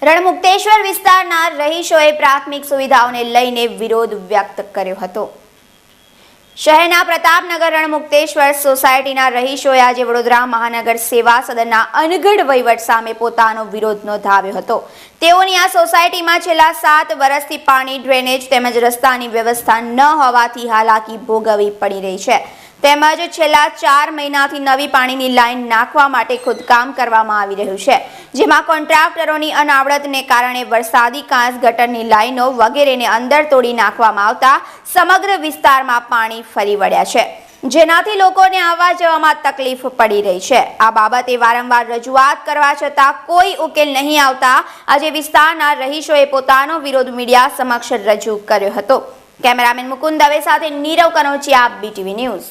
રણમુક્તેશ્વર વિસ્તારના રહીશોએ પ્રાથમિક સુવિધાઓને લઈને વિરોધ વ્યક્ત કર્યો હતો। શહેરના પ્રતાપનગર રણમુક્તેશ્વર સોસાયટીના રહીશોએ આજે વડોદરા મહાનગર સેવા સદનના અનગઢ વહીવટ સામે પોતાનો વિરોધ નોંધાવ્યો હતો। તેઓની આ સોસાયટીમાં છેલ્લા 7 વર્ષથી પાણી, ડ્રેનેજ તેમજ રસ્તાની વ્યવસ્થા ન હોવાથી હાલાકી ભોગવવી પડી રહી છે। તેમજ છેલ્લા 4 મહિનાથી નવી પાણીની લાઈન નાખવા માટે ખોદકામ કરવામાં આવી રહ્યું છે, જેમાં કોન્ટ્રાક્ટરોની અનાવડતને કારણે વરસાદી કાંસ, ગટરની લાઈનો વગેરેને અંદર તોડી નાખવામાં આવતા સમગ્ર વિસ્તારમાં પાણી ફરી વળ્યા છે, જેનાથી લોકોને આવવા જવામાં તકલીફ પડી રહી છે। આ બાબતે વારંવાર રજૂઆત કરવા છતાં કોઈ ઉકેલ નહીં આવતા આજે વિસ્તારના રહીશોએ પોતાનો વિરોધ મીડિયા સમક્ષ રજૂ કર્યો હતો। કેમેરામેન મુકુંદ દવે સાથે નીરવ કનોચિયા, BTV ન્યૂઝ।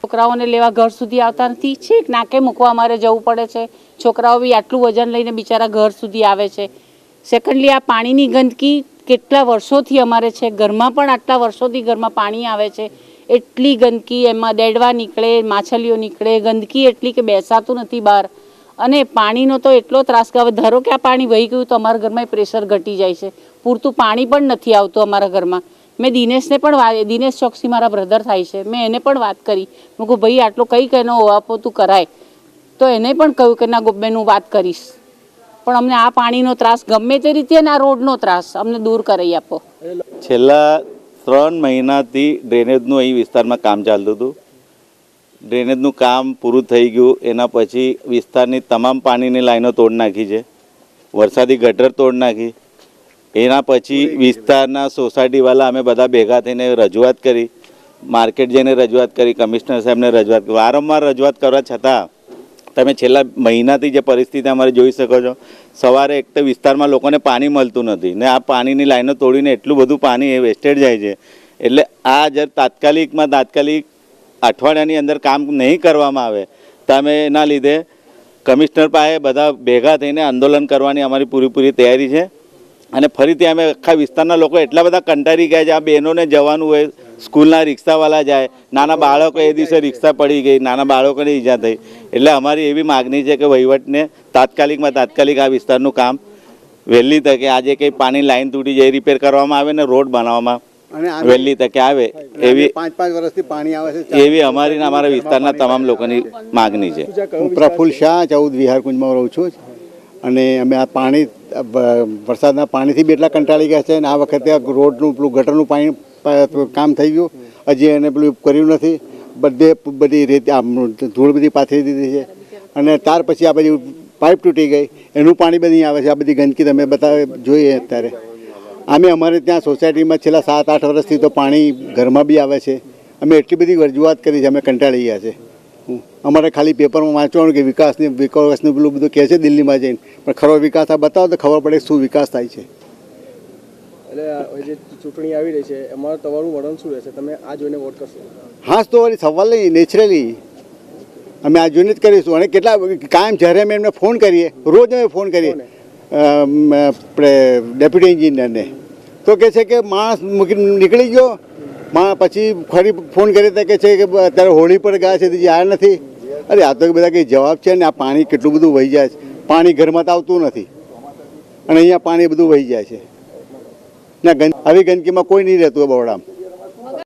છોકરાઓને લેવા ઘર સુધી આવતા નથી, છેક નાકે મૂકવા અમારે જવું પડે છે। છોકરાઓ બી આટલું વજન લઈને બિચારા ઘર સુધી આવે છે। સેકન્ડલી આ પાણીની ગંદકી કેટલા વર્ષોથી અમારે છે, ઘરમાં પણ આટલા વર્ષોથી ઘરમાં પાણી આવે છે, એટલી ગંદકી, એમાં દેડવા નીકળે, માછલીઓ નીકળે, ગંદકી એટલી કે બેસાતું નથી બહાર। અને પાણીનો તો એટલો ત્રાસ કે હવે ધારો કે આ પાણી વહી ગયું તો અમારા ઘરમાં પ્રેશર ઘટી જાય છે, પૂરતું પાણી પણ નથી આવતું અમારા ઘરમાં। મેં દિનેશને પણ દિનેશ ચોકસી મારા બ્રધર થાય છે, મેં એને પણ વાત કરી, મેં કહું ભાઈ આટલો કંઈ કહેનો આપો તું કરાય, તો એને પણ કહ્યું કે ના ગોબ્બેનું વાત કરીશ, પણ અમને આ પાણીનો ત્રાસ ગમે તે રીતે અને આ રોડનો ત્રાસ અમને દૂર કરી આપો। છેલ્લા 3 મહિનાથી ડ્રેનેજનું અહીં વિસ્તારમાં કામ ચાલતું હતું। ડ્રેનેજનું કામ પૂરું થઈ ગયું એના પછી વિસ્તારની તમામ પાણીની લાઈનો તોડ નાખી છે, વરસાદી ગટર તોડ નાખી। એના પછી વિસ્તારના સોસાયટીવાળા અમે બધા ભેગા થઈને રજૂઆત કરી, માર્કેટ જઈને રજૂઆત કરી, કમિશનર સાહેબને રજૂઆત કરી। વારંવાર રજૂઆત કરવા છતાં તમે છેલ્લા મહિનાથી જે પરિસ્થિતિ અમારે જોઈ શકો છો, સવારે એક તો વિસ્તારમાં લોકોને પાણી મળતું નથી ને આ પાણીની લાઈનો તોડીને એટલું બધું પાણી એ વેસ્ટેડ જાય છે। એટલે આ જ્યારે તાત્કાલિક અઠવાડિયાની અંદર કામ નહીં કરવામાં આવે તો અમે એના લીધે કમિશનર પાસે બધા ભેગા થઈને આંદોલન કરવાની અમારી પૂરી તૈયારી છે। અને ફરીથી અમે આખા વિસ્તારના લોકો એટલા બધા કંટાળી ગયા છે, આ બહેનોને જવાનું હોય, સ્કૂલના રિક્ષાવાળા જાય, નાના બાળકો એ દિવસે રિક્ષા પડી ગઈ, નાના બાળકોને ઈજા થઈ। એટલે અમારી એવી માગણી છે કે વહીવટને તાત્કાલિક આ વિસ્તારનું કામ વહેલી તકે આજે કંઈ પાણી લાઈન તૂટી જાય રિપેર કરવામાં આવે ને રોડ બનાવવામાં વહેલી તકે આવે એવી 5 વર્ષથી પાણી આવે છે એવી અમારી ને અમારા વિસ્તારના તમામ લોકોની માગણી છે। હું પ્રફુલ્લ શાહ 14 વિહાર કુંજમાં રહું છું અને અમે આ પાણી વરસાદના પાણીથી બી એટલા કંટાળી ગયા છે અને આ વખતે રોડનું પેલું ગટરનું પાણી કામ થઈ ગયું, હજી એને પેલું કર્યું નથી, બધી રેત ધૂળ બધી પાથરી દીધી છે અને ત્યાર પછી આ બધી પાઇપ તૂટી ગઈ, એનું પાણી બધી આવે છે। આ બધી ગંદકી તમે જોઈએ અત્યારે અમે અમારે ત્યાં સોસાયટીમાં છેલ્લા 7-8 વર્ષથી તો પાણી ઘરમાં બી આવે છે। અમે એટલી બધી રજૂઆત કરી છે, અમે કંટાળી ગયા છે। અમારે ખાલી પેપરમાં વાંચવાનું કે વિકાસનું પેલું બધું કહે છે દિલ્હીમાં જઈને, પણ ખરો વિકાસ આ બતાવો તો ખબર પડે શું વિકાસ થાય છે। એટલે જે ચૂંટણી આવી રહી છે એમાં તમારું વલણ શું રહેશે, તમે આ જોઈને વોટ કરશો? હા તો વળી સવાલ નહીં, નેચરલી અમે આ જોઈને જ કરીશું। અને કેટલા કાયમ જ્યારે અમે એમને ફોન કરીએ, રોજ અમે ફોન કરીએ આપણે ડેપ્યુટી એન્જિનિયરને, તો કહે છે કે માણસ નીકળી ગયો, પછી ફરી ફોન કરીએ તો કહે છે કે અત્યારે હોળી પર ગયા છે હજી આવ્યા નથી। અરે આ તો બધા કંઈ જવાબ છે ને? આ પાણી કેટલું બધું વહી જાય છે, પાણી ઘરમાં તો આવતું નથી અને અહીંયા પાણી બધું વહી જાય છે ને। આવી ગંદકીમાં કોઈ નહીં રહેતું બરોડામાં।